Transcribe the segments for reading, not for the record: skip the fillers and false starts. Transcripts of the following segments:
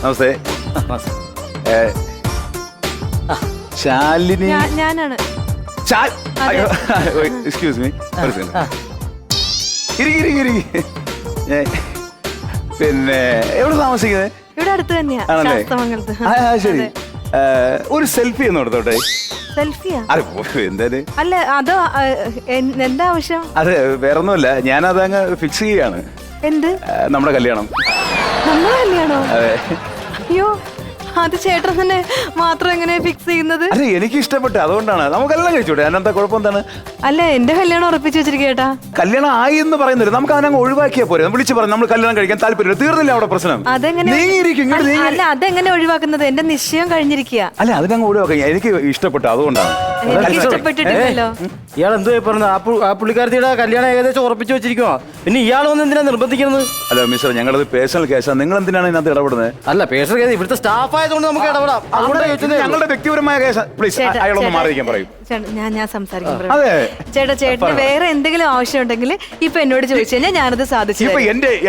നമസ്തേ. ശാലിനി. ഞാനാണ്. Excuse me. പിന്നെ എവിടെ താമസിക്കുന്നത്? ഇവിടെ അടുത്ത് തന്നെയാ. ശരി, ഒരു സെൽഫി ഒന്ന് എടുത്തോട്ടെ. സെൽഫിയാ? എന്തായാലും അല്ല, അതോ എന്താ ആവശ്യം? അതെ, വേറൊന്നുമില്ല, ഞാനത് അങ്ങ് ഫിക്സ് ചെയ്യാണ്. എന്ത്? നമ്മുടെ കല്യാണം. നമ്മുടെ കല്യാണോ? അതെ. അയ്യോ, അത് ചേട്ടൻ തന്നെ മാത്രം എങ്ങനെ ഫിക്സ് ചെയ്യുന്നത്? അതെ, എനിക്ക് ഇഷ്ടപ്പെട്ടു, അതുകൊണ്ടാണ്. നമുക്കെല്ലാം കഴിച്ചോട്ടെ, അതിനെന്താ കുഴപ്പം എന്താണ്? അല്ല, എന്റെ കല്യാണം ഉറപ്പിച്ചു വെച്ചിരിക്കേട്ടാ. കല്യാണം ആയി എന്ന് പറയുന്നില്ല, നമുക്ക് അതിനങ്ങ് ഒഴിവാക്കിയാ പോരെ. വിളിച്ചു പറഞ്ഞു നമ്മൾ കല്യാണം കഴിക്കാൻ താല്പര്യം, തീർന്നില്ല അവിടെ പ്രശ്നം. അതെങ്ങനെ? അല്ല, അതെങ്ങനെ ഒഴിവാക്കുന്നത്? എന്റെ നിശ്ചയം കഴിഞ്ഞിരിക്കുക. അല്ല, അതിനങ്ങ് ഒഴിവാക്കാം. എനിക്ക് ഇഷ്ടപ്പെട്ടു, അതുകൊണ്ടാണ്. എനിക്ക് ഇഷ്ടപ്പെട്ടിട്ടില്ലല്ലോ. ഇയാൾ എന്തോ പറഞ്ഞു? ആ പുള്ളിക്കാരത്തിയുടെ കല്യാണം ഏകദേശം ഉറപ്പിച്ചു വെച്ചിരിക്കുവാ, പിന്നെ ഇയാൾ വന്ന് എന്തിനാ നിർബന്ധിക്കുന്നത്? അല്ല മിസ്റ്റർ, ഞങ്ങളത് പേഴ്സണൽ കേസാണ്, നിങ്ങൾ എന്തിനാണ് ഇതിനകത്ത് ഇടപെടുന്നത്? അല്ല, പേഴ്സണൽ കേസ് ഇവിടുത്തെ സ്റ്റാഫ് ആയതുകൊണ്ട് നമുക്ക് ഇടപെടാം. ഞങ്ങളുടെ വ്യക്തിപരമായ കേസ്. പ്ലീസ്, അയാളൊന്ന് മാറിയിരിക്കാൻ പറയും. ഞാൻ സംസാരിക്കും. അതെ ചേട്ടന് വേറെ എന്തെങ്കിലും ആവശ്യം ഉണ്ടെങ്കിൽ ഇപ്പൊ എന്നോട് ചോദിച്ചു കഴിഞ്ഞാൽ ഞാനത് സാധിച്ചു. ഇപ്പൊ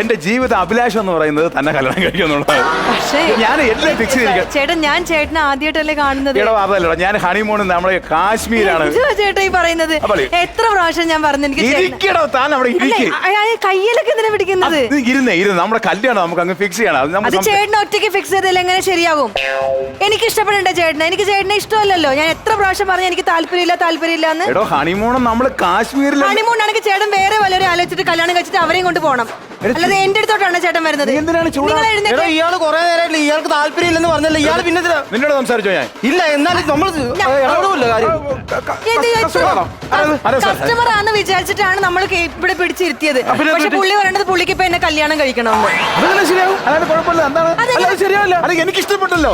എന്റെ ജീവിത അഭിലാഷം എന്ന് പറയുന്നത് തന്നെ കല്യാണം കഴിക്കുന്നുള്ളത്. പക്ഷേ ഞാൻ എല്ലാം ഫിക്സ് ചെയ്തിരിക്കാം. ചേട്ടൻ, ഞാൻ ചേട്ടനെ ആദ്യമായിട്ടല്ലേ കാണുന്നത്? അതല്ല, ഞാൻ ഹണിമൂൺ നമ്മുടെ കാശ്മീരാണ്. ചേട്ടാ ഈ പറയുന്നത് എത്ര പ്രാവശ്യം ഞാൻ പറഞ്ഞു എനിക്ക് കയ്യിലൊക്കെ എന്തിനാ പിടിക്കുന്നത്? ഇരുന്ന് നമ്മുടെ കല്യാണം നമുക്ക് അങ്ങ് ഫിക്സ് ചെയ്യണം. അത് ചേട്ടനെ ഒറ്റയ്ക്ക് ഫിക്സ് ചെയ്തല്ലേ എങ്ങനെ ശരിയാകും? എനിക്ക് ഇഷ്ടപ്പെടേണ്ട ചേട്ടനെ. എനിക്ക് ചേട്ടനെ ഇഷ്ടമല്ലല്ലോ. ഞാൻ എത്ര പ്രാവശ്യം പറഞ്ഞു എനിക്ക് താല്പര്യമില്ല എന്ന്. ഹണിമൂൺ നമ്മൾ കാശ്മീരിൽ. ഹണിമൂൺ ആണെങ്കിൽ ചേട്ടൻ വേറെ വല്ലവരും ആലോചിച്ചിട്ട് കല്യാണം കഴിച്ചിട്ട് അവരെയും കൊണ്ട് പോകണം. അല്ലാതെ എന്റെ അടുത്തോട്ടാണ് ചേട്ടൻ വരുന്നത്. ഇയാള് കുറെ നേരമായിട്ടില്ല, ഇയാൾക്ക് താല്പര്യമില്ലെന്ന് പറഞ്ഞല്ലോ. ഇയാൾ പിന്നെ നിന്നോട് സംസാരിച്ചോ? ഞാൻ ഇല്ല, എന്നാലും നമ്മൾ കസ്റ്റമർ ആണെന്ന് വിചാരിച്ചിട്ടാണ് നമ്മൾ ഇവിടെ പിടിച്ചിരുത്തിയത്. പക്ഷെ പുള്ളി പറയേണ്ടത് പുള്ളിക്ക് ഇപ്പൊ എന്നെ കല്യാണം കഴിക്കണം. എനിക്ക് ഇഷ്ടപ്പെട്ടല്ലോ.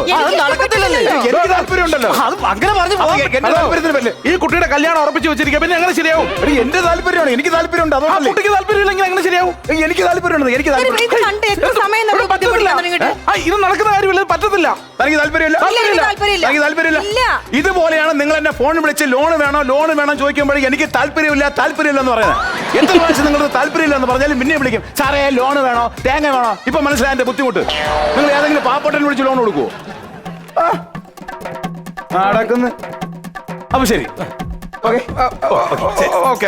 എനിക്ക് താല്പര്യമുണ്ടല്ലോ. അങ്ങനെ പറഞ്ഞു ഈ കുട്ടിയുടെ കല്യാണം ഉറപ്പിച്ച് വെച്ചിരിക്കുക, പിന്നെ എങ്ങനെ ശരിയാവും? എന്റെ താല്പര്യമാണ്, എനിക്ക് താല്പര്യമുണ്ട്. അതുകൊണ്ട് കുട്ടിക്ക് താല്പര്യമില്ലെങ്കിൽ എങ്ങനെ ശരിയാവും? എനിക്ക് താല്പര്യമുണ്ട്. എനിക്ക് ഇത് നടക്കുന്ന കാര്യമില്ല, പറ്റത്തില്ല. തനിക്ക് താല്പര്യമില്ല. ഇതുപോലെയാണ് നിങ്ങൾ എന്നെ ഫോൺ വിളിച്ച് ലോൺ വേണം ചോദിക്കുമ്പോഴേ എനിക്ക് താല്പര്യമില്ല എന്ന് പറയുന്നത്. എത്ര പ്രാവശ്യം നിങ്ങൾക്ക് താല്പര്യമില്ല എന്ന് പറഞ്ഞാലും പിന്നെ വിളിക്കും, സാറേ ലോൺ വേണോ, തേങ്ങ വേണോ? ഇപ്പൊ മനസ്സിലായ എന്റെ ബുദ്ധിമുട്ട്. നിങ്ങൾ ഏതെങ്കിലും പാവപ്പെട്ടനെ വിളിച്ച് ലോൺ കൊടുക്കുവോ? നടക്കുന്നു. അപ്പൊ ശരി, ഓക്കെ.